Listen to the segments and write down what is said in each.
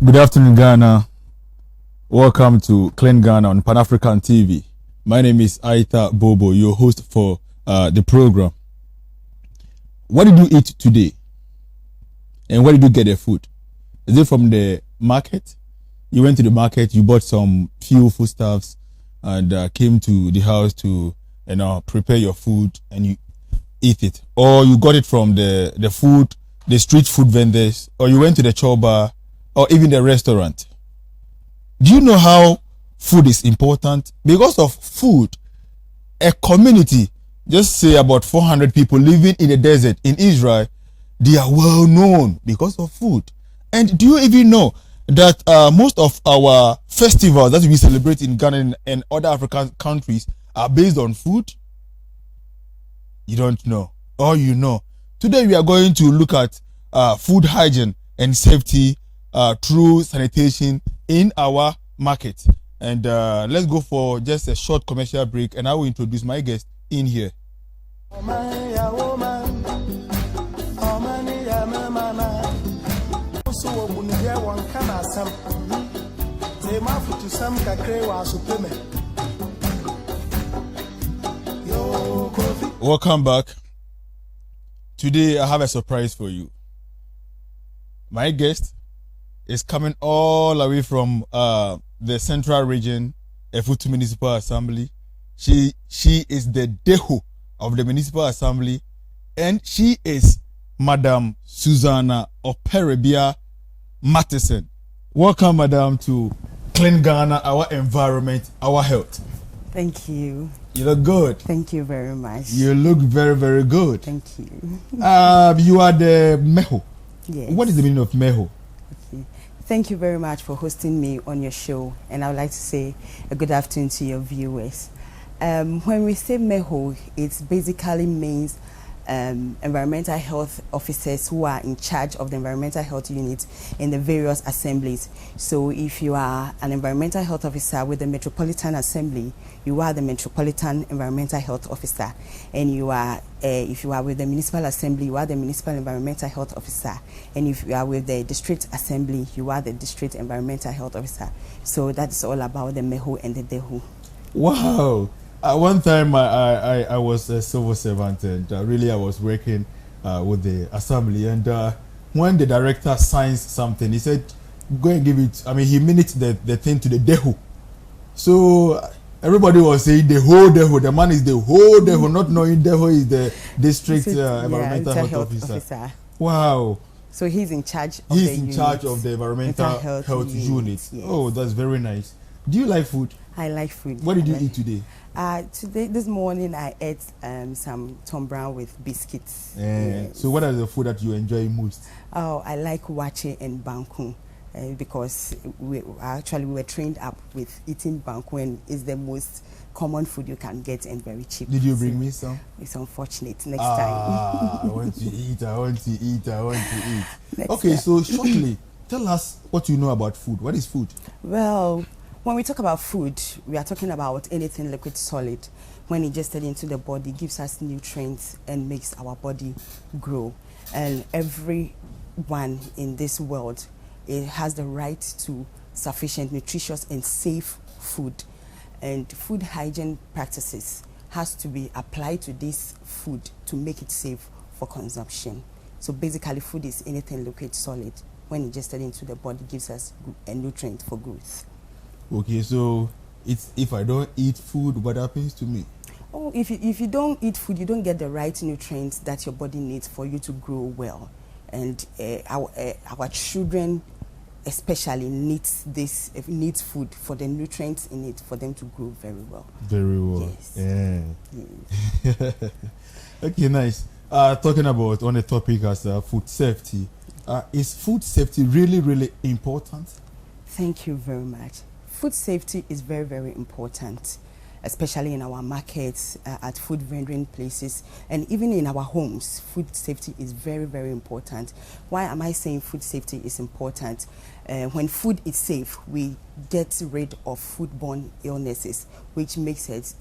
Good afternoon, Ghana. Welcome to Clean Ghana on Pan-African TV. My name is Bobo, your host for the program. What did you eat today? And where did you get the food? Is it from the market? You went to the market, you bought some few foodstuffs and came to the house to prepare your food and you eat it. Or you got it from the street food vendors, or you went to the choba, or even the restaurant. Do you know how food is important? Because of food, a community, just say about 400 people living in the desert in Israel, they are well known because of food. And do you even know that most of our festivals that we celebrate in Ghana and other African countries are based on food? You don't know, or you know. Today we are going to look at food hygiene and safety through sanitation in our market. And let's go for just a short commercial break and I will introduce my guest in here. Welcome back. Today I have a surprise for you. My guest is coming all the way from the central region, Effutu Municipal Assembly. She is the MEHO of the Municipal Assembly, and she is Madam Susana Oparebea Martinson. Welcome, Madam, to Clean Ghana, our environment, our health. Thank you. You look good. Thank you very much. You look very, very good. Thank you. You are the MEHO. Yes. What is the meaning of MEHO? Okay. Thank you very much for hosting me on your show, and I would like to say a good afternoon to your viewers. When we say MEHO, it basically means environmental health officers who are in charge of the environmental health unit in the various assemblies. So if you are an environmental health officer with the Metropolitan Assembly, you are the Metropolitan Environmental Health Officer. And you are, if you are with the Municipal Assembly, you are the Municipal Environmental Health Officer. And if you are with the District Assembly, you are the District Environmental Health Officer. So that's all about the MEHO and the DEHO. Wow. One time I was a civil servant, and really I was working with the assembly, and when the director signs something, he said, go and give it, I mean, he minutes the thing to the DEHO. So everybody was saying the whole DEHO, the man is the whole DEHO, not knowing DEHO is the District Environmental Health Officer. Wow. So he's in charge of the environmental health unit. Yes. Oh, that's very nice. Do you like food? I like food. What did you eat today? This morning I ate some Tom Brown with biscuits. Yes. So what are the food that you enjoy most? Oh, I like wache and banku because we were trained up with eating banku, and it's the most common food you can get and very cheap. Did you bring me some? It's unfortunate. Next time. I want to eat. Next okay, time. so shortly, tell us what you know about food. What is food? Well, when we talk about food, we are talking about anything liquid solid. When ingested into the body, gives us nutrients and makes our body grow. And everyone in this world, it has the right to sufficient, nutritious and safe food. And food hygiene practices has to be applied to this food to make it safe for consumption. So basically, food is anything liquid solid. When ingested into the body, gives us a nutrient for growth. Okay, so if I don't eat food, what happens to me? Oh, if you don't eat food, you don't get the right nutrients that your body needs for you to grow well. And our children especially needs food for the nutrients in it for them to grow very well. Very well. Yes. Yeah. Yes. Okay, nice. Talking about on a topic as food safety. Is food safety really, really important? Thank you very much. Food safety is very, very important, especially in our markets, at food vending places, and even in our homes. Food safety is very, very important. Why am I saying food safety is important? When food is safe, we get rid of foodborne illnesses, which makes it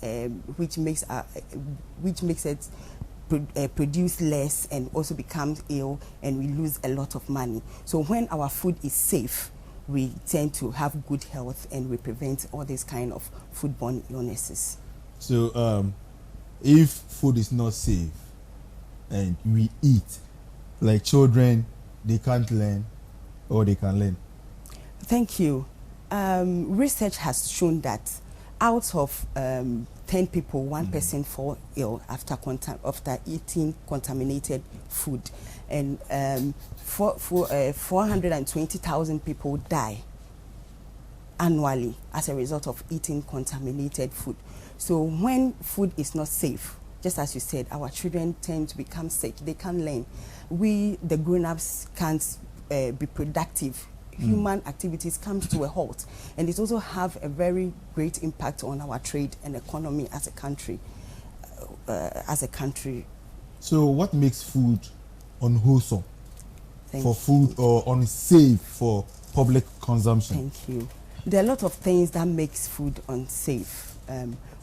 produce less and also becomes ill, and we lose a lot of money. So when our food is safe, we tend to have good health and we prevent all these kind of foodborne illnesses. So if food is not safe and we eat, like children, they can't learn or they can learn? Thank you. Research has shown that out of 10 people, one person fall ill after eating contaminated food, and 420,000 people die annually as a result of eating contaminated food. So when food is not safe, just as you said, our children tend to become sick. They can't learn. We, the grown-ups, can't be productive. Human activities comes to a halt, and it also have a very great impact on our trade and economy as a country. So what makes food unwholesome for food you. Or unsafe for public consumption? Thank you. There are a lot of things that makes food unsafe.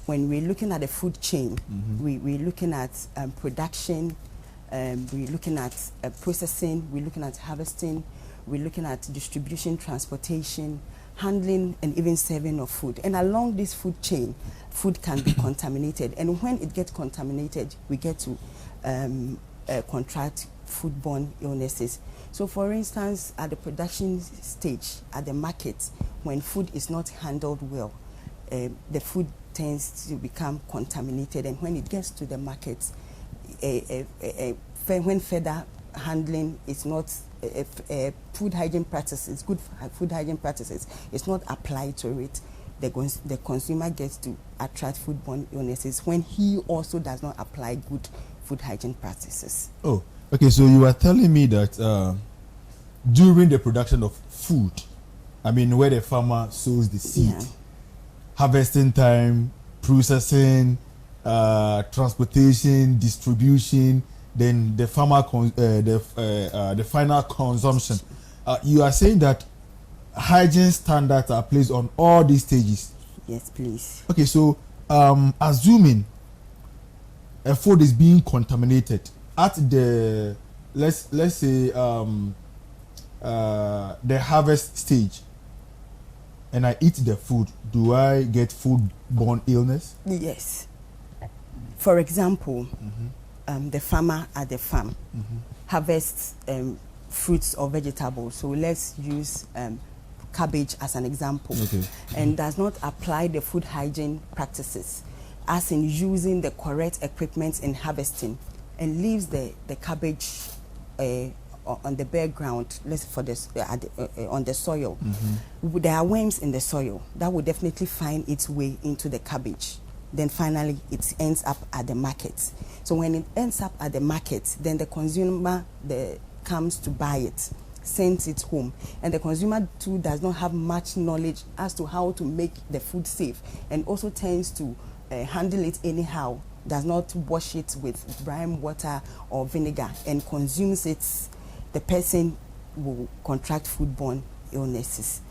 When we're looking at the food chain, we're looking at production, we're looking at processing, we're looking at harvesting, we're looking at distribution, transportation, handling, and even serving of food. And along this food chain, food can be contaminated. And when it gets contaminated, we get to contract foodborne illnesses. So for instance, at the production stage, at the market, when food is not handled well, the food tends to become contaminated. And when it gets to the market, when further handling is not food hygiene practices, good food hygiene practices, it's not applied to it, the consumer gets to attract foodborne illnesses when he also does not apply good food hygiene practices. Oh, okay. So you are telling me that during the production of food, I mean, where the farmer sows the seed, harvesting time, processing, transportation, distribution, then the the final consumption. You are saying that hygiene standards are placed on all these stages. Yes, please. Okay, so assuming a food is being contaminated at the let's say the harvest stage, and I eat the food, do I get foodborne illness? Yes. For example, the farmer at the farm harvests fruits or vegetables. So let's use cabbage as an example, and does not apply the food hygiene practices, as in using the correct equipment in harvesting, and leaves the cabbage on the bare ground, let's for this on the soil. There are worms in the soil that will definitely find its way into the cabbage. Then finally it ends up at the market. So when it ends up at the market, then the consumer comes to buy it, sends it home, and the consumer too does not have much knowledge as to how to make the food safe, and also tends to handle it anyhow, does not wash it with brine water or vinegar, and consumes it. The person will contract foodborne illness.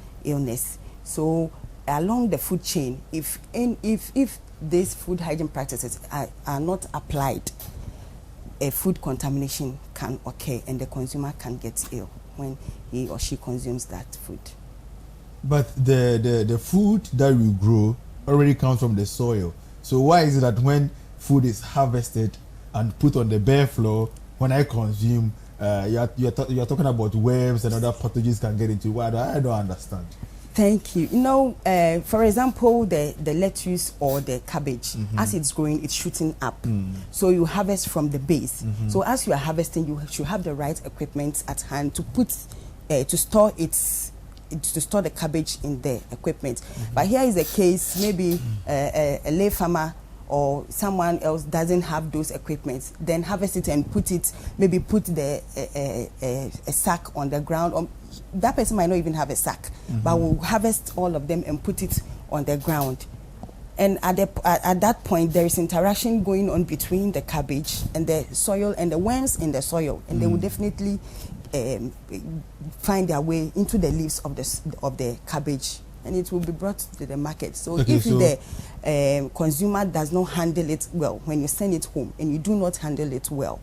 So along the food chain, if these food hygiene practices are not applied, a food contamination can occur, and the consumer can get ill when he or she consumes that food. But the food that we grow already comes from the soil. So why is it that when food is harvested and put on the bare floor, when I consume, you're talking about worms and other pathogens can get into? Why? I don't understand. Thank you. You know, for example, the lettuce or the cabbage, as it's growing, it's shooting up. So you harvest from the base. So as you are harvesting, you should have the right equipment at hand to put to store the cabbage in the equipment. But here is a case, maybe a lay farmer or someone else doesn't have those equipments, then harvest it and put the a sack on the ground. Or that person might not even have a sack, but will harvest all of them and put it on the ground. And at that point, there is interaction going on between the cabbage and the soil and the worms in the soil, and they will definitely find their way into the leaves of the cabbage, and it will be brought to the market. So if the consumer does not handle it well, when you send it home and you do not handle it well,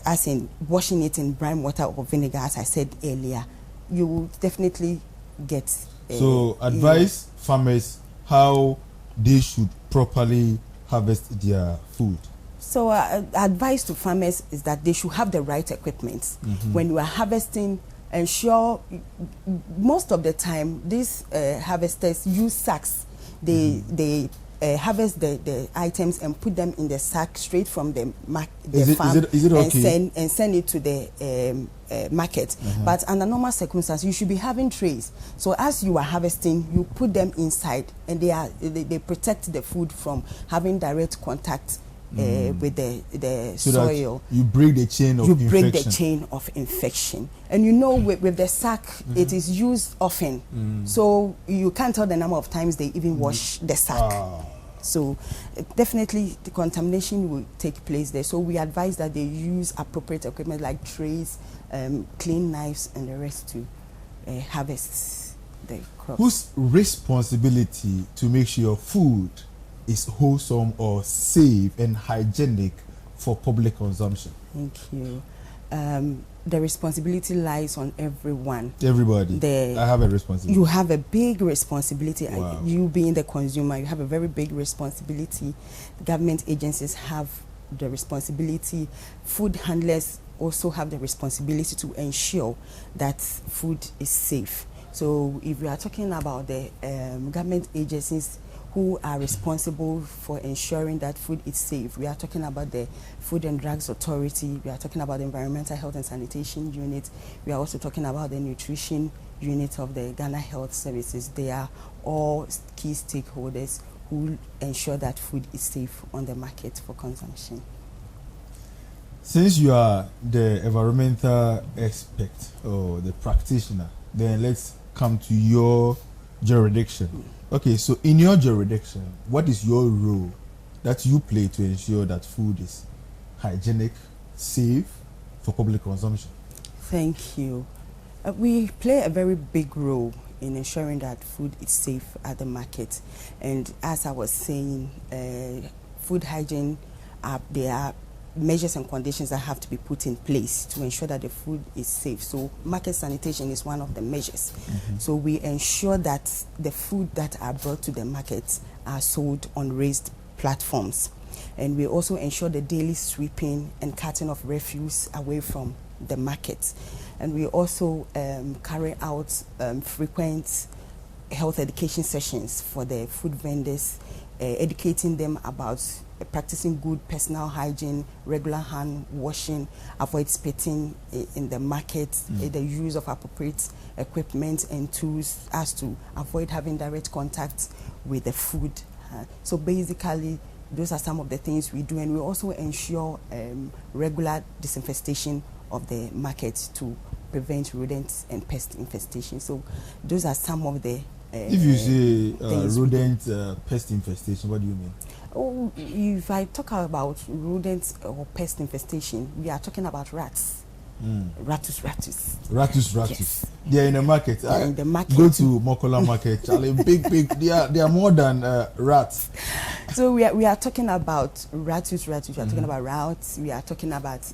as in washing it in brine water or vinegar, as I said earlier, you will definitely get. So advise farmers how they should properly harvest their food. So advice to farmers is that they should have the right equipment. When you are harvesting, ensure most of the time these harvesters use sacks. They harvest the items and put them in the sack straight from the farm, is it okay? and send it to the market. But under normal circumstances, you should be having trays. So as you are harvesting, you put them inside, and they protect the food from having direct contact with the so soil. You break the chain of infection. You break the chain of infection. And you know, with the sack, it is used often. So you can't tell the number of times they even wash the sack. So definitely the contamination will take place there. So we advise that they use appropriate equipment like trays, clean knives, and the rest to harvest the crops. Whose responsibility to make sure food is wholesome or safe and hygienic for public consumption? Thank you. The responsibility lies on everyone. Everybody. I have a responsibility. You have a big responsibility. Wow. You being the consumer, you have a very big responsibility. Government agencies have the responsibility. Food handlers also have the responsibility to ensure that food is safe. So if we are talking about the government agencies who are responsible for ensuring that food is safe, we are talking about the Food and Drugs Authority, we are talking about the Environmental Health and Sanitation Unit, we are also talking about the Nutrition Unit of the Ghana Health Services. They are all key stakeholders who ensure that food is safe on the market for consumption. Since you are the environmental expert or the practitioner, then let's come to your jurisdiction. Okay, so in your jurisdiction, what is your role that you play to ensure that food is hygienic safe for public consumption? Thank you. We play a very big role in ensuring that food is safe at the market. And as I was saying, food hygiene, there are measures and conditions that have to be put in place to ensure that the food is safe. So market sanitation is one of the measures. So we ensure that the food that are brought to the market are sold on raised platforms. And we also ensure the daily sweeping and cutting of refuse away from the market. And we also carry out frequent health education sessions for the food vendors, educating them about practicing good personal hygiene, regular hand washing, avoid spitting in the market, the use of appropriate equipment and tools as to avoid having direct contact with the food. So basically, those are some of the things we do, and we also ensure regular disinfestation of the market to prevent rodents and pest infestation. So those are some of the if you say rodent pest infestation, what do you mean? Oh, if I talk about rodents or pest infestation, we are talking about rats. Ratus. Yes. They are in the market. They are in the market. Go to Mokola market. Charlie, big. They are more than rats. So we are talking about ratus. We are talking about rats. We are talking about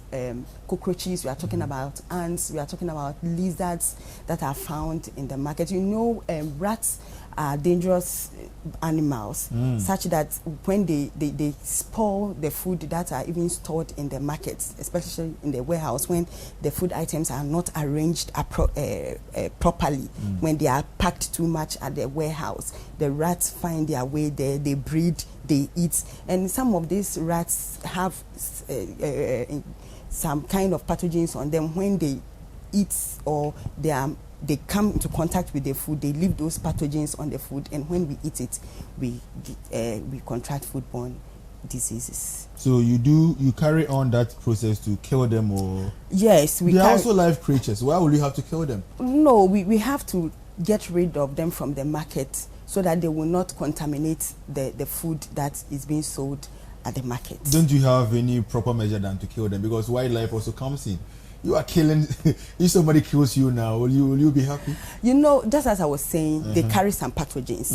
cockroaches. We are talking about ants. We are talking about lizards that are found in the market. You know, rats are dangerous animals, such that when they spoil the food that are even stored in the markets, especially in the warehouse, when the food items are not arranged properly, when they are packed too much at the warehouse, the rats find their way there, they breed, they eat, and some of these rats have some kind of pathogens on them. When they eat or they come into contact with the food, they leave those pathogens on the food, and when we eat it, we contract foodborne diseases. So you carry on that process to kill them, or? Yes, they are also live creatures. Why will you have to kill them? No, we have to get rid of them from the market so that they will not contaminate the food that is being sold at the market. Don't you have any proper measure than to kill them? Because wildlife also comes in. You are killing. If somebody kills you now, will you be happy? You know, just as I was saying, they carry some pathogens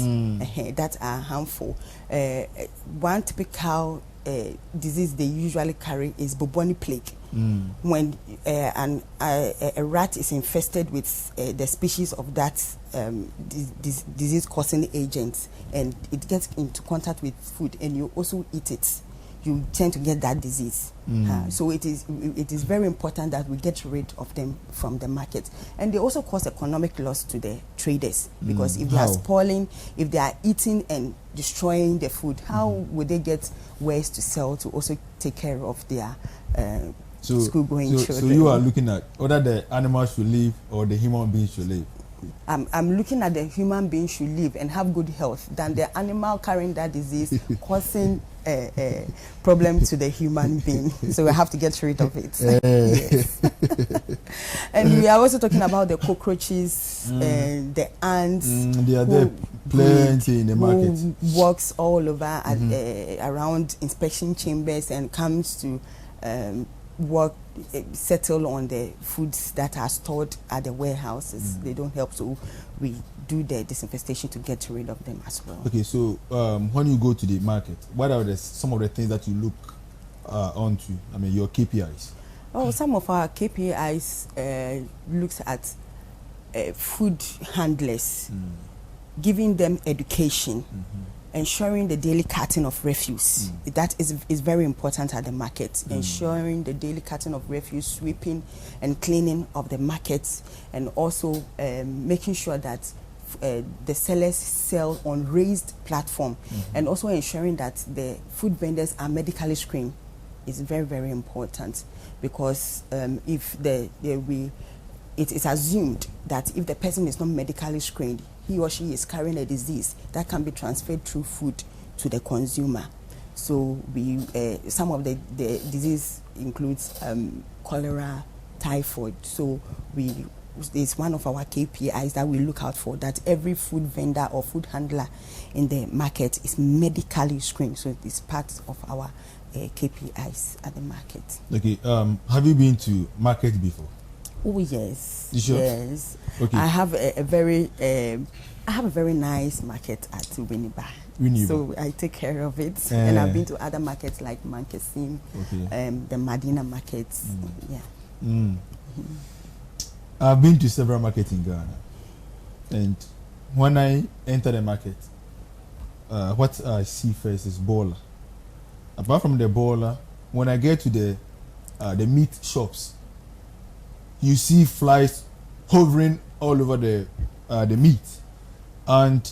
that are harmful. One typical disease they usually carry is bubonic plague. When a rat is infested with the species of that disease-causing agent, and it gets into contact with food, and you also eat it, you tend to get that disease. So it is very important that we get rid of them from the market. And they also cause economic loss to the traders, because if they are spoiling, if they are eating and destroying the food, how would they get ways to sell to also take care of their school-going children? So you are looking at whether the animals should live or the human beings should live. I'm looking at the human being should live and have good health than the animal carrying that disease causing a problem to the human being. So we have to get rid of it. Yes. And we are also talking about the cockroaches and the ants. They are there plenty in the market. Who walks all over around inspection chambers and comes to settle on the foods that are stored at the warehouses. They don't help, so we do the disinfestation to get rid of them as well. Okay, so when you go to the market, what are some of the things that you look onto? I mean, your KPIs. Oh, some of our KPIs looks at food handlers, giving them education, ensuring the daily cutting of refuse. That is very important at the market. Ensuring the daily cutting of refuse, sweeping and cleaning of the markets, and also making sure that the sellers sell on raised platform, and also ensuring that the food vendors are medically screened is very, very important, because if it is assumed that if the person is not medically screened, he or she is carrying a disease that can be transferred through food to the consumer. So some of the disease includes cholera, typhoid. So it's one of our KPIs that we look out for, that every food vendor or food handler in the market is medically screened. So it's part of our KPIs at the market. Okay. Have you been to market before? Oh yes. You sure? Yes. Okay. I have a very nice market at Winneba. So I take care of it. And I've been to other markets like Mankasim, the Madina markets. Yeah. I've been to several markets in Ghana, and when I enter the market, what I see first is baller. Apart from the baller, when I get to the meat shops, you see flies hovering all over the meat. And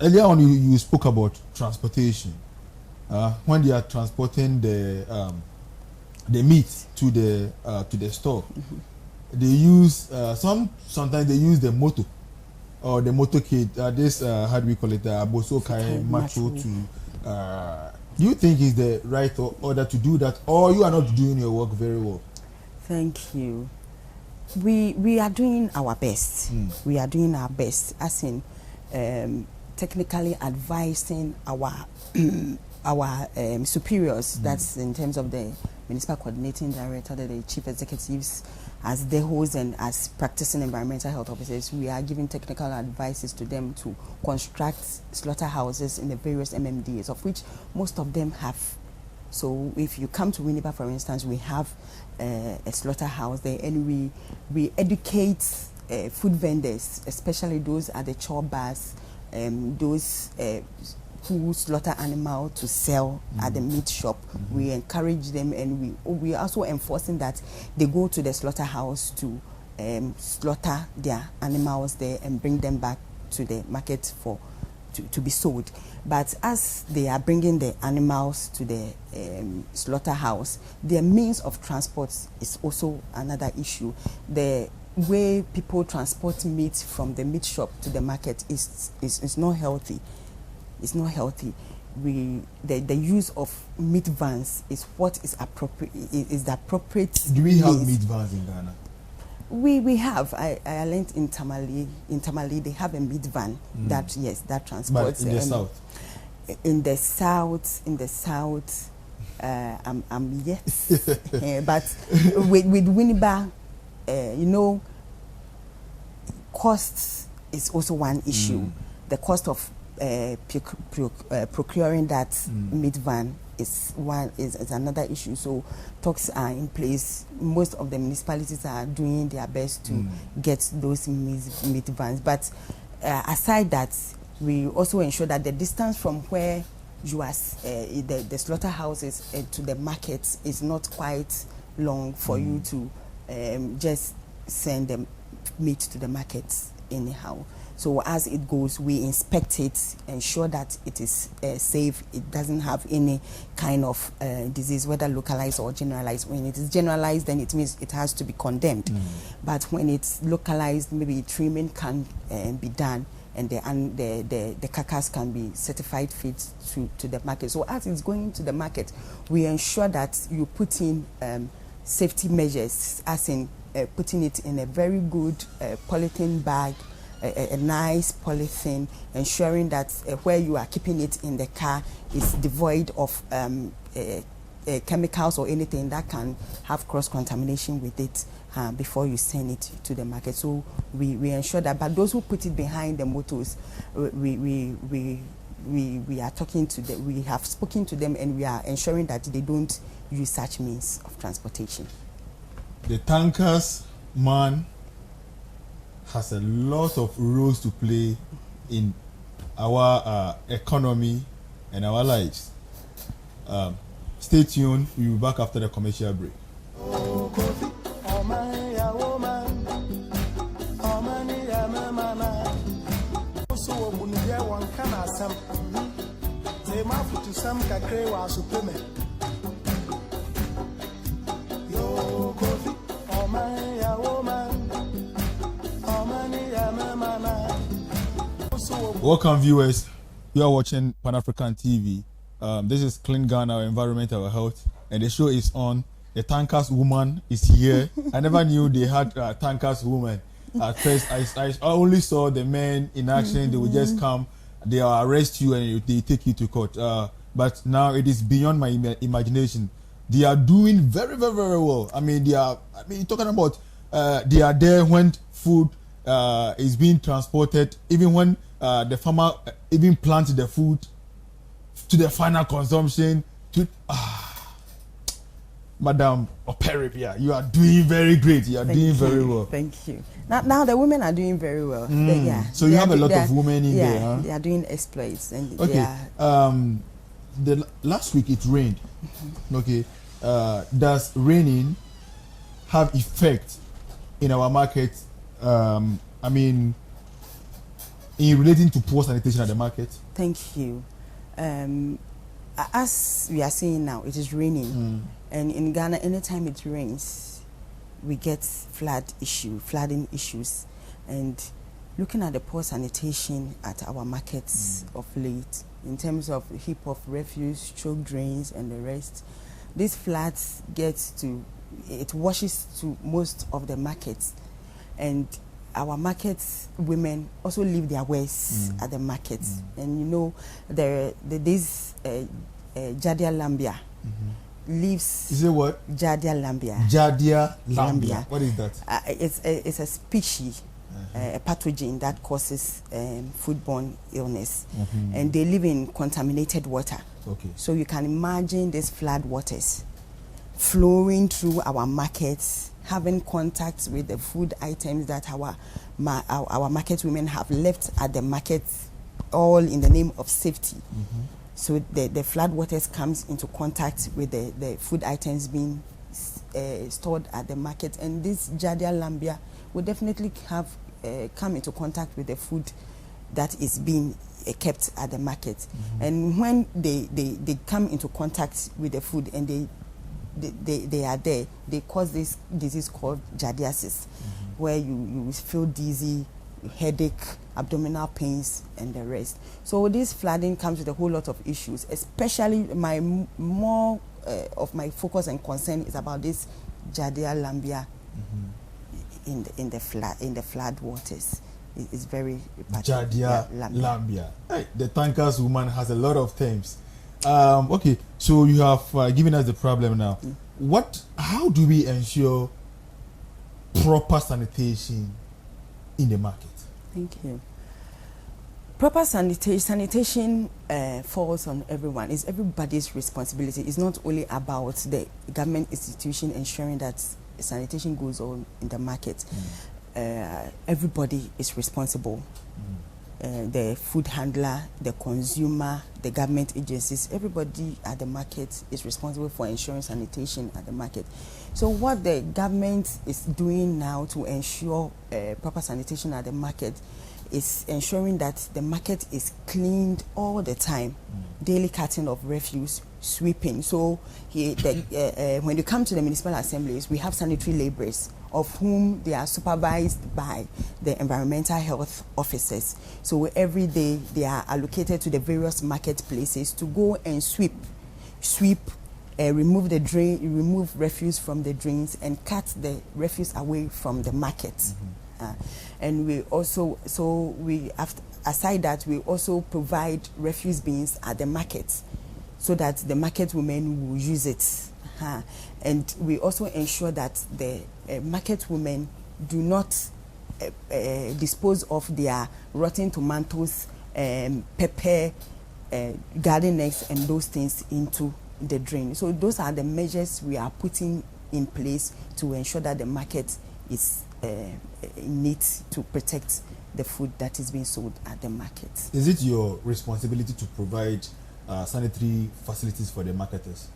earlier on, you spoke about transportation. When they are transporting the meat to the store, they use sometimes they use the motor or the motorcade. This how do we call it? Boso kai macho to. Do you think it's the right order to do that, or you are not doing your work very well? Thank you. We are doing our best. We are doing our best, as in technically advising our superiors. That's in terms of the municipal coordinating director, the chief executives, as DEHOs and as practicing environmental health officers. We are giving technical advices to them to construct slaughterhouses in the various MMDs, of which most of them have. So if you come to Winneba, for instance, we have a slaughterhouse there, and we educate food vendors, especially those at the chop bars, those who slaughter animal to sell at the meat shop. We encourage them, and we are also enforcing that they go to the slaughterhouse to slaughter their animals there and bring them back to the market to be sold. But as they are bringing the animals to the slaughterhouse, their means of transport is also another issue. The way people transport meat from the meat shop to the market is not healthy. It's not healthy. The use of meat vans is what is appropriate. Is the appropriate. Do we have meat vans in Ghana? We have. I learned in Tamale. In Tamale, they have a meat van that transports. But in the south. In the south, I'm yes. But with Winneba, costs is also one issue. The cost of procuring that meat van is another issue. So talks are in place. Most of the municipalities are doing their best to get those meat vans. But aside that, we also ensure that the distance from where you are the slaughterhouses to the markets is not quite long for you to just send the meat to the markets anyhow. So as it goes, we inspect it, ensure that it is safe, it doesn't have any kind of disease, whether localized or generalized. When it is generalized, then it means it has to be condemned. But when it's localized, maybe trimming can be done, and the carcass can be certified fit to the market. So as it's going to the market, we ensure that you put in safety measures, as in putting it in a very good polythene bag, a nice polythene, ensuring that where you are keeping it in the car is devoid of chemicals or anything that can have cross-contamination with it before you send it to the market. So we ensure that. But those who put it behind the motors, we are talking to them. We have spoken to them, and we are ensuring that they don't use such means of transportation. The tankers man has a lot of roles to play in our economy and our lives. Stay tuned. We'll be back after the commercial break. Welcome, viewers. You are watching Pan-African TV. This is Clean Ghana, Environment, Our Health, and the show is on. The tankers woman is here. I never knew they had tankers woman. At first, I only saw the men in action. They would just come, they will arrest you, and they take you to court. but now it is beyond my imagination. They are doing very, very, very well. I mean, you're talking about they are there when food is being transported, even when the farmer even plants the food to the final consumption. Madam Oparebea, you are doing very great. You are doing very well. Thank you. Now the women are doing very well. So you have a lot of women in there, huh? They are doing exploits. And okay. The last week it rained. Okay. Does raining have effect in our market? I mean, in relating to poor sanitation at the market? Thank you. As we are seeing now, it is raining. And in Ghana, anytime it rains, we get flooding issues. And looking at the poor sanitation at our markets of late, in terms of heap of refuse, choke drains, and the rest, these floods it washes to most of the markets. And our markets women also leave their waste at the markets. And you know, this Jadia Lambia leaves. Is it what? Jadia Lambia. Jadia Lambia. What is that? It's a species, a pathogen that causes foodborne illness, and they live in contaminated water. Okay. So you can imagine these flood waters flowing through our markets, having contact with the food items that our market women have left at the markets, all in the name of safety. So the flood waters comes into contact with the food items being stored at the market, and this Jadia Lambia will definitely have come into contact with the food that is being kept at the market. And when they come into contact with the food and they are there, they cause this disease called Jadiasis, where you feel dizzy, headache, abdominal pains, and the rest. So this flooding comes with a whole lot of issues. Especially more of my focus and concern is about this Jadia Lambia in the flood waters. It's very Jadia Lambia. Hey, the tankers woman has a lot of terms. Okay, so you have given us the problem now. How do we ensure proper sanitation in the market? Thank you. Proper sanitation falls on everyone. It's everybody's responsibility. It's not only about the government institution ensuring that sanitation goes on in the market. Everybody is responsible. The food handler, the consumer, the government agencies, everybody at the market is responsible for ensuring sanitation at the market. So what the government is doing now to ensure proper sanitation at the market is ensuring that the market is cleaned all the time, daily cutting of refuse, sweeping. So when you come to the municipal assemblies, we have sanitary laborers, of whom they are supervised by the environmental health officers. So every day they are allocated to the various marketplaces to go and sweep, remove refuse from the drains and cut the refuse away from the market. And we also, aside that, we also provide refuse bins at the market so that the market women will use it. And we also ensure that the market women do not dispose of their rotten tomatoes, pepper, garden eggs, and those things into the drain. So those are the measures we are putting in place to ensure that the market is neat to protect the food that is being sold at the market. Is it your responsibility to provide sanitary facilities for the marketers?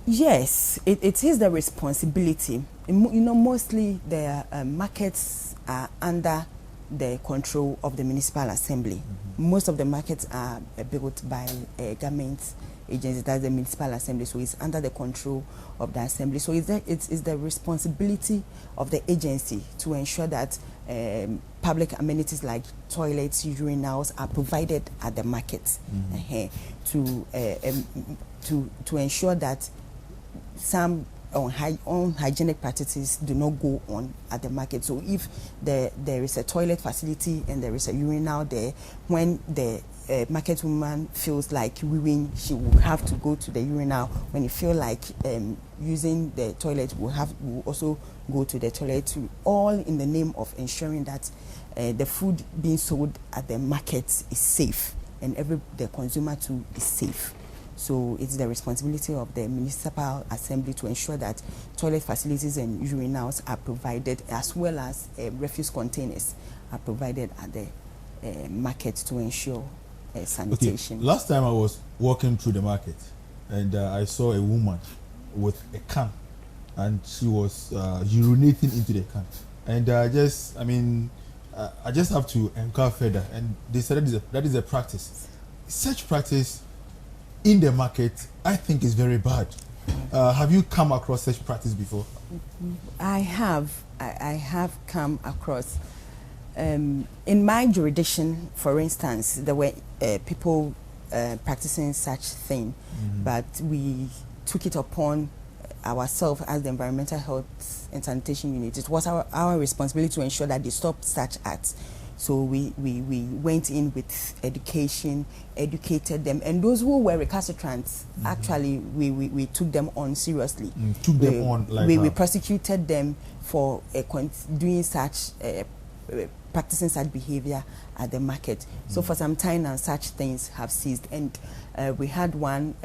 Yes, it is the responsibility. You know, mostly the markets are under the control of the municipal assembly. Most of the markets are built by government agencies, that's the municipal assembly, so it's under the control of the assembly. So it's the responsibility of the agency to ensure that public amenities like toilets, urinals are provided at the market, to ensure that some unhygienic practices do not go on at the market. So if there is a toilet facility and there is a urinal there, when the a market woman feels like weeing, she will have to go to the urinal. When you feel like using the toilet, will also go to the toilet too. All in the name of ensuring that the food being sold at the market is safe and the consumer too is safe. So it's the responsibility of the municipal assembly to ensure that toilet facilities and urinals are provided, as well as refuse containers are provided at the market to ensure sanitation. Okay. Last time I was walking through the market and I saw a woman with a can and she was urinating into the can. And I just have to inquire further, and they said that is a practice. Such practice in the market, I think, is very bad. Have you come across such practice before? I have come across. In my jurisdiction, for instance, there were people practicing such thing, but we took it upon ourselves as the Environmental Health and Sanitation Unit. It was our responsibility to ensure that they stopped such acts. So we went in with education, educated them, and those who were recalcitrants, actually we took them on seriously. We prosecuted them for doing such practicing such behavior at the market. So for some time now, such things have ceased, and we had one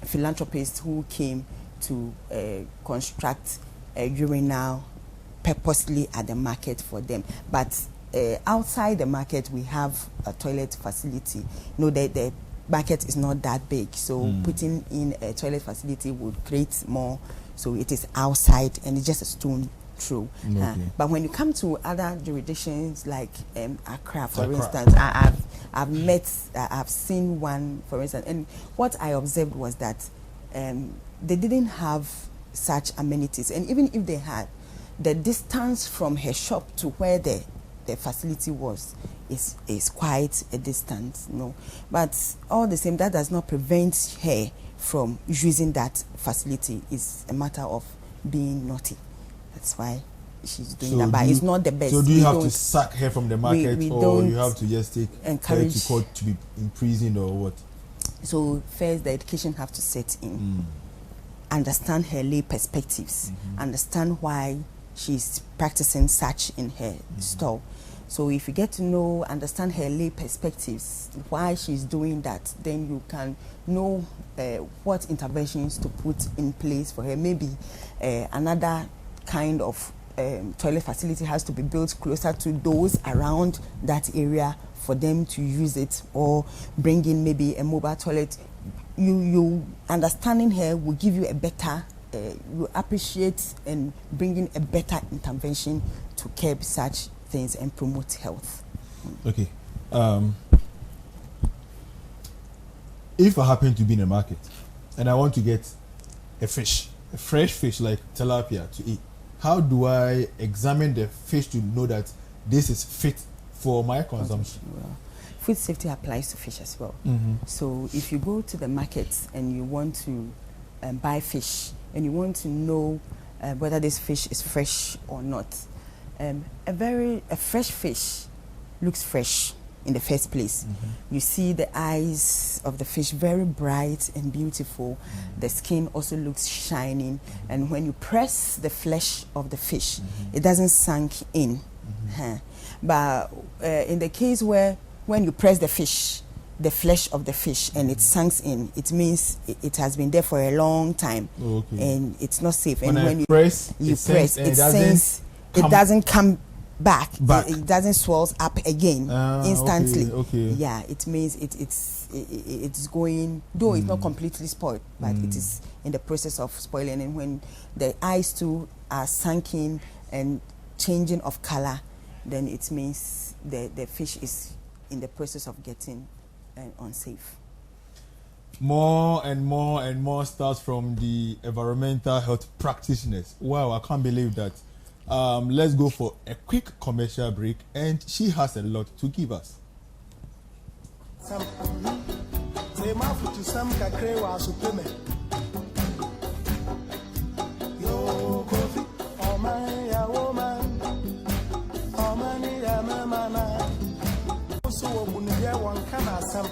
philanthropist who came to construct a urinal purposely at the market for them. But outside the market, we have a toilet facility. The market is not that big, so putting in a toilet facility would create more. So it is outside, and it's just a stone throw. But when you come to other jurisdictions like Accra, for instance, I've seen one, for instance, and what I observed was that they didn't have such amenities, and even if they had, the distance from her shop to where the facility was is quite a distance, But all the same, that does not prevent her from using that facility. It's a matter of being naughty. That's why she's doing that. But it's not the best. So do you have to sack her from the market, or you have to just take her to court to be imprisoned, or what? So first, the education have to set in. Understand her lay perspectives. Understand why she's practicing such in her store. So if you get to understand her lay perspectives, why she's doing that, then you can know what interventions to put in place for her. Maybe another kind of toilet facility has to be built closer to those around that area for them to use it, or bring in maybe a mobile toilet. You understanding her will give you a better you appreciate and bring in a better intervention to curb such things and promote health. Okay. If I happen to be in a market and I want to get a fresh fish like tilapia to eat, how do I examine the fish to know that this is fit for my consumption? Well, food safety applies to fish as well. So if you go to the market and you want to buy fish, and you want to know whether this fish is fresh or not, a fresh fish looks fresh in the first place. You see the eyes of the fish very bright and beautiful. The skin also looks shining, and when you press the flesh of the fish, it doesn't sink in. But in the case where when you press the flesh of the fish and it sinks in, it means it has been there for a long time, and it's not safe. When and when you press, it doesn't come back. It doesn't swell up again instantly. Yeah, it means it's going, though it's not completely spoiled, but it is in the process of spoiling. And when the eyes too are sunken and changing of color, then it means the fish is in the process of getting unsafe. More and more and more starts from the environmental health practitioners. Wow, I can't believe that. Let's go for a quick commercial break, and she has a lot to give us. bunye one can asam.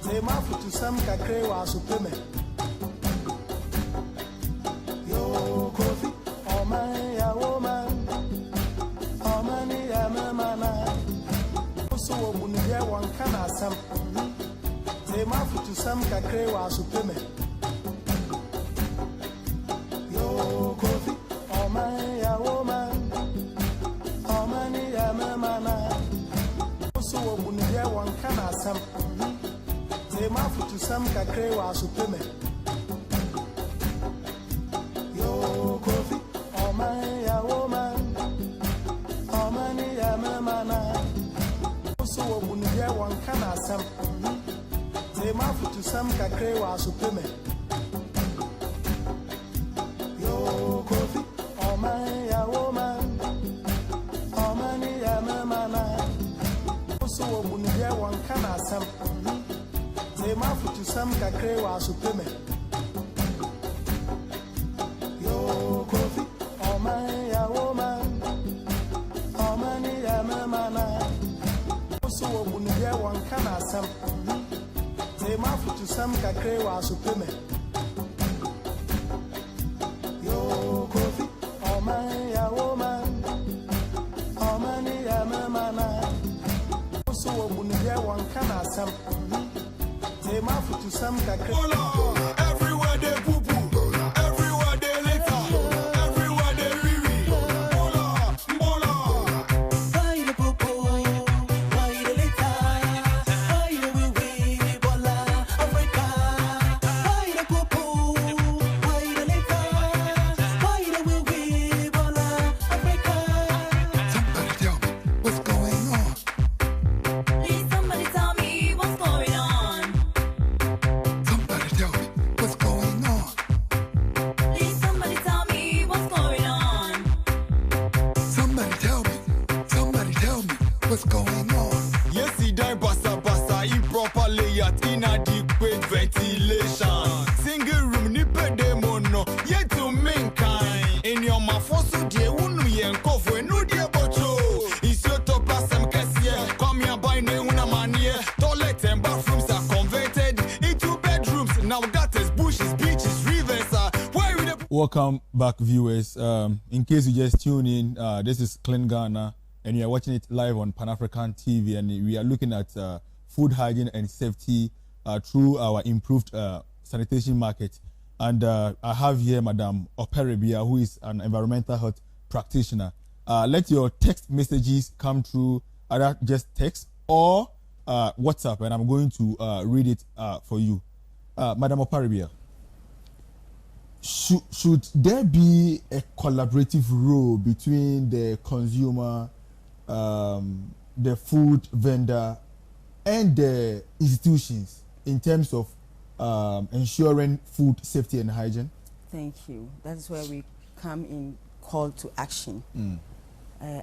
Say mafutu sam kakre wa supeme. Yo kofi, oh man ya woman, oh man ya mana. So bunye one can asam. Say mafutu sam kakre wa supeme. Yo kofi, oh man ya woman, oh man ya mana. So bunye one can asam. Say mafutu sam kakre wa supeme. Yo kofi, oh man ya woman, oh man ya mana. So bunye one can asam. Say mafutu sam kakre wa supeme. Yo kofi, oh man ya woman, oh man ya mana. So bunye one can asam. Say mafutu sam kakre wa supeme. Yo kofi, oh man ya woman, oh man ya mana. So bunye one can asam. Say mafutu sam kakre wa supeme. Yo kofi, oh man ya woman, oh man ya mana. So bunye one can asam. Say mafutu sam kakre. Everywhere they poo poo, everywhere they litter, everywhere they riri. Bola, bola. Why the poo poo? Why the litter? Why the wee wee? Bola, Africa. Why the poo poo? Why the litter? Why the wee wee? Bola, Africa. Somebody tell me what's going on. Please somebody tell me what's going on. Somebody tell me what's going on. Please somebody tell me what's going on. Somebody tell me what's going on. Yes, he died basa improper layout, inadequate ventilation. Single room ni pede mono, yet to mankind. In your mafoso die unu yen kofwe no die bocho. Is your top asem kesiye, come here by ne una manie. Toilet and bathrooms are converted into bedrooms. Now gutters, bushes, beaches, rivers are where we the Welcome back, viewers. In case you just tune in, this is Clean Ghana, and you are watching it live on Pan-African TV, and we are looking at food hygiene and safety through our improved sanitation market. And I have here Madam Oparebea, who is an environmental health practitioner. Let your text messages come through, either just text or WhatsApp, and I'm going to read it for you. Madam Oparebea, should there be a collaborative role between the consumer, the food vendor, and the institutions in terms of ensuring food safety and hygiene? Thank you. That's where we come in call to action.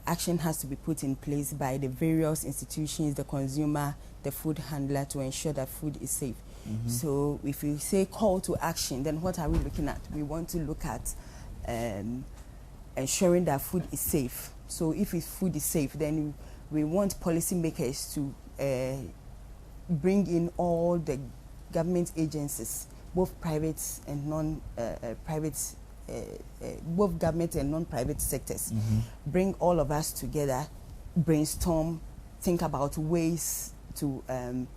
Action has to be put in place by the various institutions, the consumer, the food handler, to ensure that food is safe. So if you say call to action, then what are we looking at? We want to look at ensuring that food is safe. So if food is safe, then we want policymakers to bring in all the government agencies, both private and non-private, both government and non-private sectors. Bring all of us together, brainstorm, think about ways to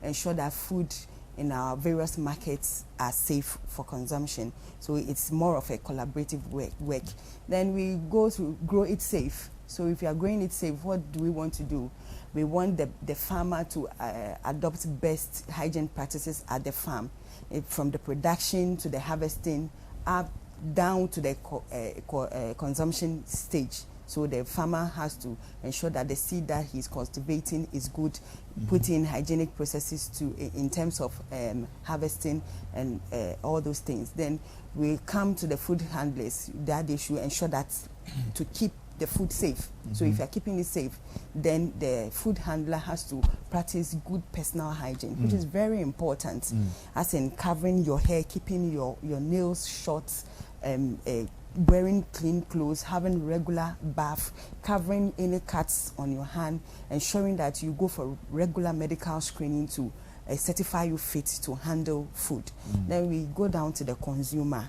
ensure that food in our various markets are safe for consumption. So it's more of a collaborative work. Then we go to grow it safe. So if you are growing it safe, what do we want to do? We want the farmer to adopt best hygiene practices at the farm, from the production to the harvesting, up down to the consumption stage. So the farmer has to ensure that the seed that he's cultivating is good, put in hygienic processes in terms of harvesting and all those things. Then we come to the food handlers, that they should ensure that to keep the food safe. So if you're keeping it safe, then the food handler has to practice good personal hygiene, which is very important, as in covering your hair, keeping your nails short, wearing clean clothes, having regular bath, covering any cuts on your hand, ensuring that you go for regular medical screening to certify you fit to handle food. Then we go down to the consumer,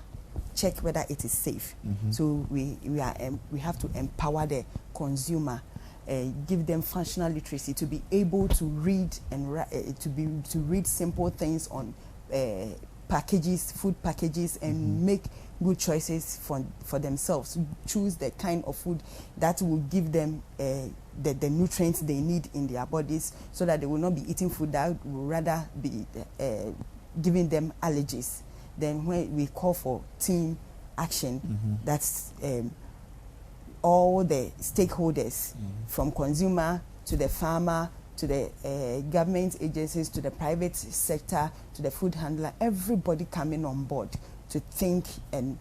check whether it is safe. So we have to empower the consumer, give them functional literacy to be able to read and to read simple things on packages, food packages, and make good choices for themselves. Choose the kind of food that will give them the nutrients they need in their bodies, so that they will not be eating food that will rather be giving them allergies. Then when we call for team action, that's all the stakeholders, from consumer to the farmer to the government agencies to the private sector to the food handler, everybody coming on board to think and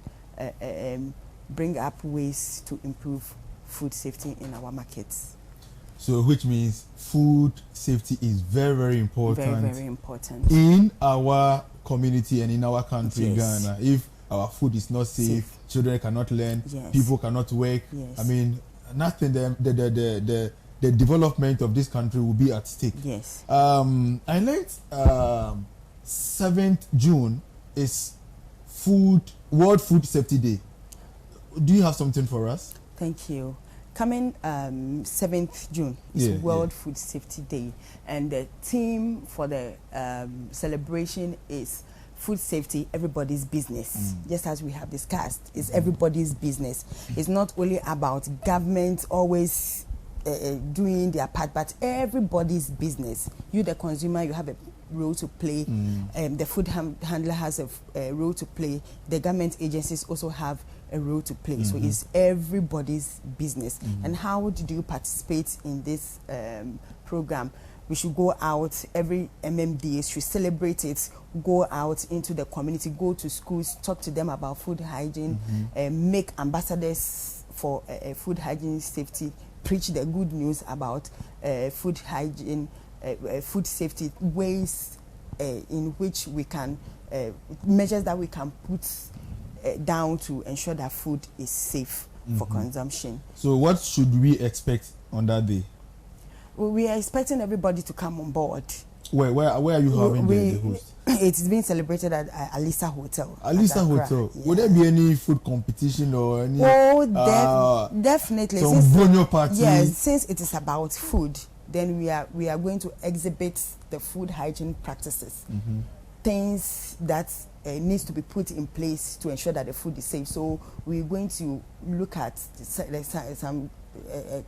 bring up ways to improve food safety in our markets. So which means food safety is very, very important. Very, very important. In our community and in our country, Yes. Ghana. If our food is not safe, children cannot learn, Yes. people cannot work. Yes. I mean, nothing, the development of this country will be at stake. Yes. I learned 7th June is World Food Safety Day. Do you have something for us? Thank you. Coming 7th June is World Food Safety Day, and the theme for the celebration is food safety, everybody's business. Just as we have discussed, it's everybody's business. It's not only about government always doing their part, but everybody's business. You, the consumer, you have a role to play. The food handler has a role to play. The government agencies also have a role to play. So it's everybody's business. And how do you participate in this program? We should go out every MMDA, should celebrate it, go out into the community, go to schools, talk to them about food hygiene, make ambassadors for food hygiene safety, preach the good news about food hygiene, food safety, ways in which we can, measures that we can put down to ensure that food is safe for consumption. So what should we expect on that day? Well, we are expecting everybody to come on board. Where are you having the host? It's being celebrated at Alisa Hotel. Alisa Hotel. Yeah. Would there be any food competition or any? Oh, definitely. Some bonyo party. Yes, since it is about food, then we are going to exhibit the food hygiene practices, things that needs to be put in place to ensure that the food is safe. So we're going to look at some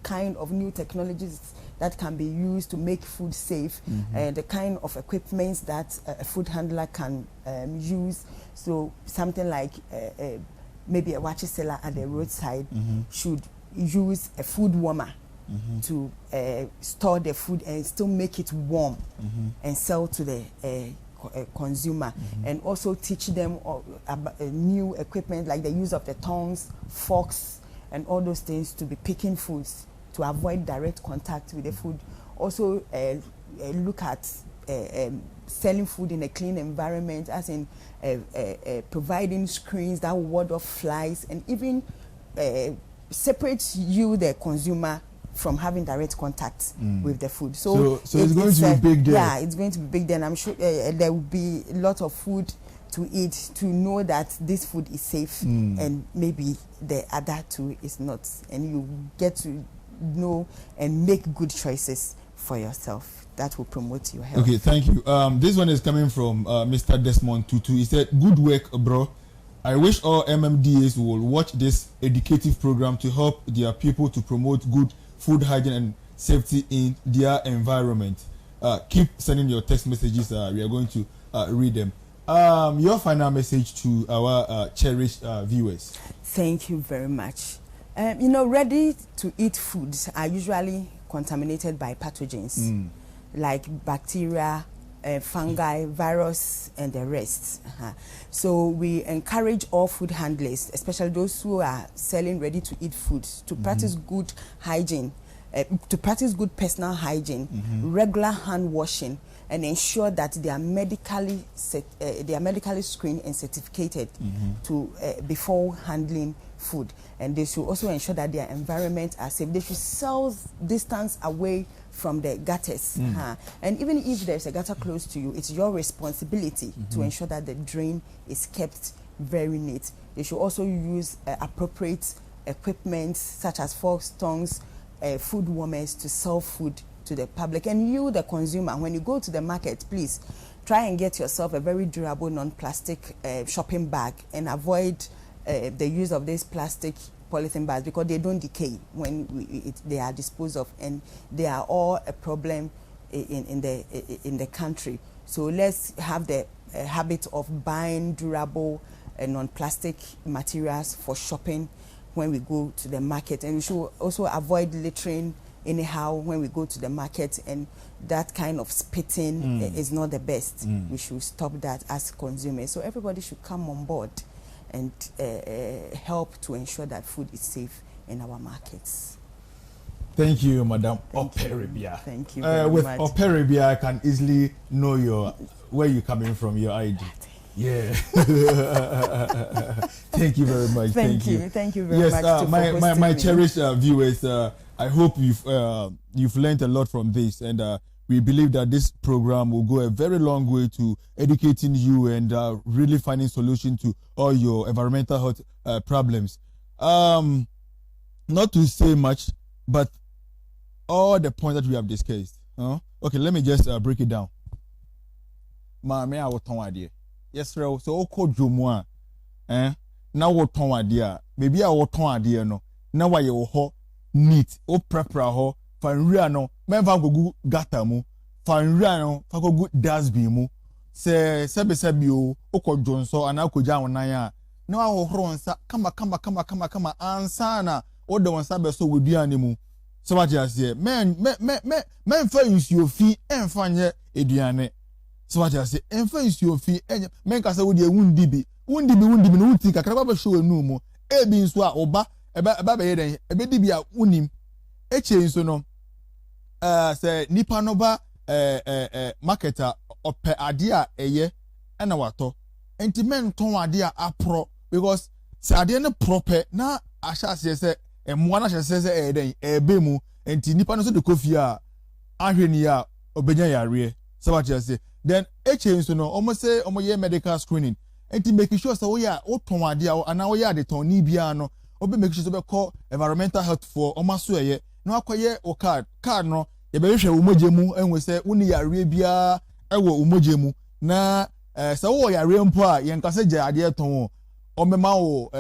kind of new technologies that can be used to make food safe, the kind of equipment that a food handler can use. So something like maybe a watch seller at the roadside should use a food warmer to store the food and still make it warm and sell to the consumer, and also teach them about new equipment like the use of the tongs, forks, and all those things to be picking foods to avoid direct contact with the food. Also look at selling food in a clean environment, as in providing screens that ward off flies, and even separate you, the consumer, from having direct contact with the food. So it's going to be big there. Yeah, it's going to be big then. I'm sure there will be a lot of food to eat to know that this food is safe and maybe the other two is not. And you get to know and make good choices for yourself. That will promote your health. Okay, thank you. This one is coming from Mr. Desmond Tutu. He said, "Good work, bro. I wish all MMDAs will watch this educative program to help their people to promote good food hygiene and safety in their environment." Keep sending your text messages. We are going to read them. Your final message to our cherished viewers. Thank you very much. Ready to eat foods are usually contaminated by pathogens like bacteria, fungi, virus, and the rest. So we encourage all food handlers, especially those who are selling ready-to-eat foods, to practice good hygiene, to practice good personal hygiene, regular hand washing, and ensure that they are medically screened and certificated to before handling food, and they should also ensure that their environment are safe. They should sell distance away from the gutters. And even if there's a gutter close to you, it's your responsibility to ensure that the drain is kept very neat. They should also use appropriate equipment such as forks, tongs, food warmers to sell food to the public. And you, the consumer, when you go to the market, please try and get yourself a very durable non-plastic shopping bag, and avoid the use of these plastic polythene bags, because they don't decay when they are disposed of, and they are all a problem in the country. So let's have the habit of buying durable non-plastic materials for shopping when we go to the market, and we should also avoid littering anyhow when we go to the market, and that kind of spitting is not the best. We should stop that as consumers. So everybody should come on board and help to ensure that food is safe in our markets. Thank you, Madam Oparebea. Thank you very with much. Oparebea, I can easily know where you're coming from, your ID. Yeah. Thank you very much. Thank you very much. Yes, my cherished viewers, I hope you've learned a lot from this, and we believe that this program will go a very long way to educating you and really finding solution to all your environmental health problems. Not to say much, but all the points that we have discussed. Okay, let me just break it down. Maame a woton ade. Yes, so oko dwomu a na woton ade a baby a woton ade no na waye wo ho neat o prepare ho fanwura no memfa gogu gata mu fanwura no fa gogu dustbin mu se sebe o okodwonso ana akogya wonan a na wa horo nsa kama ansa na o de wonsa be so woduane mu so what you say men fa nsuo fi enfa nye eduane. So what you say? Influence your fee. Men kasa wo de wundibi no wuti kakra ba show enu mu. Ebi nso a oba eba be yeden ebe di bia unim. Eche nso no say nipa no ba marketer ope ade a eye na wato. Enti men ton ade a apro, because say ade no proper na ahya say emo na ahya say eden ebe mu. Enti nipa no so de kofi a ahweni a obenya yare. So what you say? Then HYGIENE no almost say ye medical screening, and to make sure so we are open idea and now we are the tony biano obe make sure so be call environmental health for omaso ye no akoye o card no ye be hwe umoje mu enwe say uni yare bia ewo umoje mu na say wo yare mpo a ye nkase je ade ton o mema wo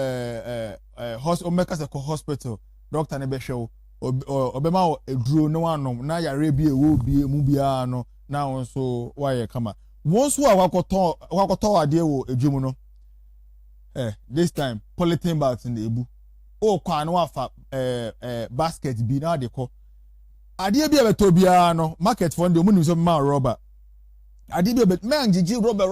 hospital doctor ne be hwe obema wo eduro no anom na yare bia ewo bia mu bia no. Now so why come once we wakoto ade wo edwum no this time polythene bags in the ebu o kwa no afa basket bi na de ko ade bi beto bia no market for dem nim so ma rubber ade bi man gigi rubber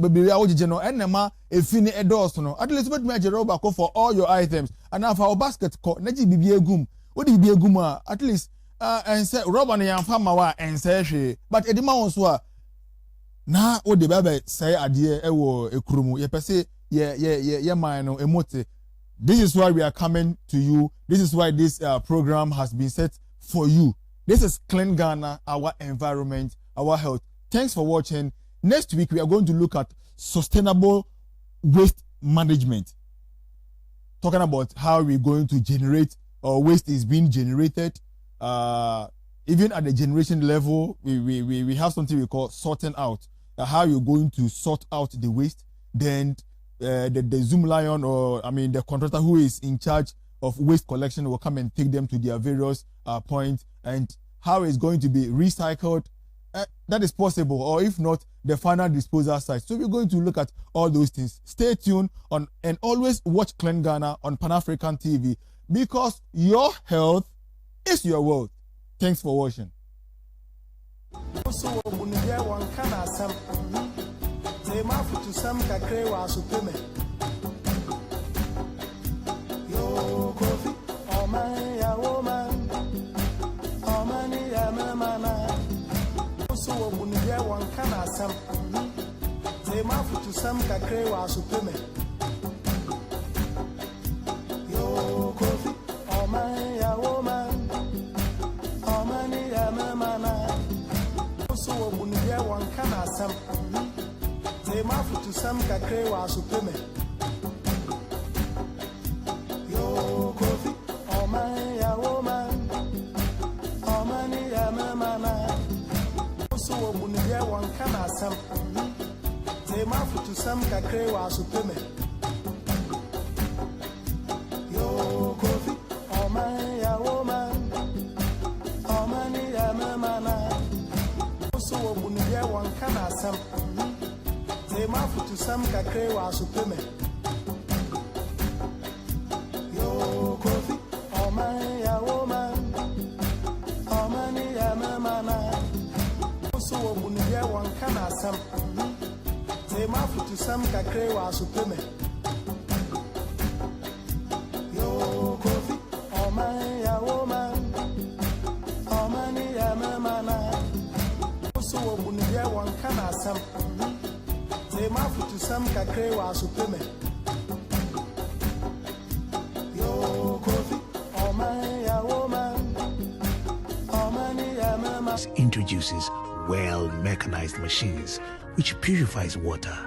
bi a ogigi no enema efini edos no at least bet me rubber ko for all your items and afa o basket ko na gi bi egum o di bi egum a at least and say rubber na yan fama wa and say hwe but edima won so a na o de baba say ade ewo ekrumu ye pese ye man no emote. This is why we are coming to you. This is why this program has been set for you. This is Clean Ghana, our environment, our health. Thanks for watching. Next week we are going to look at sustainable waste management, talking about how we're going to generate or waste is being generated. Even at the generation level, we have something we call sorting out. How you're going to sort out the waste. Then the Zoom Lion, or I mean the contractor who is in charge of waste collection, will come and take them to their various points, and how it's going to be recycled. That is possible, or if not, the final disposal site. So we're going to look at all those things. Stay tuned on and always watch Clean Ghana on Pan-African TV, because your health is your wealth. Thanks for watching. Yo, Kofi, oh man, ya woman, oh man, ya mana. So, Bunia, one can ask some. Say, Mafu to some cacre was supreme. Yo, Kofi, oh man, ya woman, oh man, ya mana. So, Bunia, one can ask some. Say, Mafu to some cacre was supreme. Yo, Kofi, oh man, ya woman, oh man, ya mana. So, Bunia, one can ask some. Say, Mafu to some cacre was supreme. Yo, Kofi, oh man, ya woman, oh man, ya mana. So, Bunia, one can ask some. Say, Mafu to some cacre was supreme. Yo, Kofi, oh man, ya woman, oh man, ya mana. So, Bunia, one can ask some. Say, Mafu to some cacre was supreme. Yo, Kofi, oh man, ya woman, oh man, ya mana. Introduces well mechanized machines which purifies water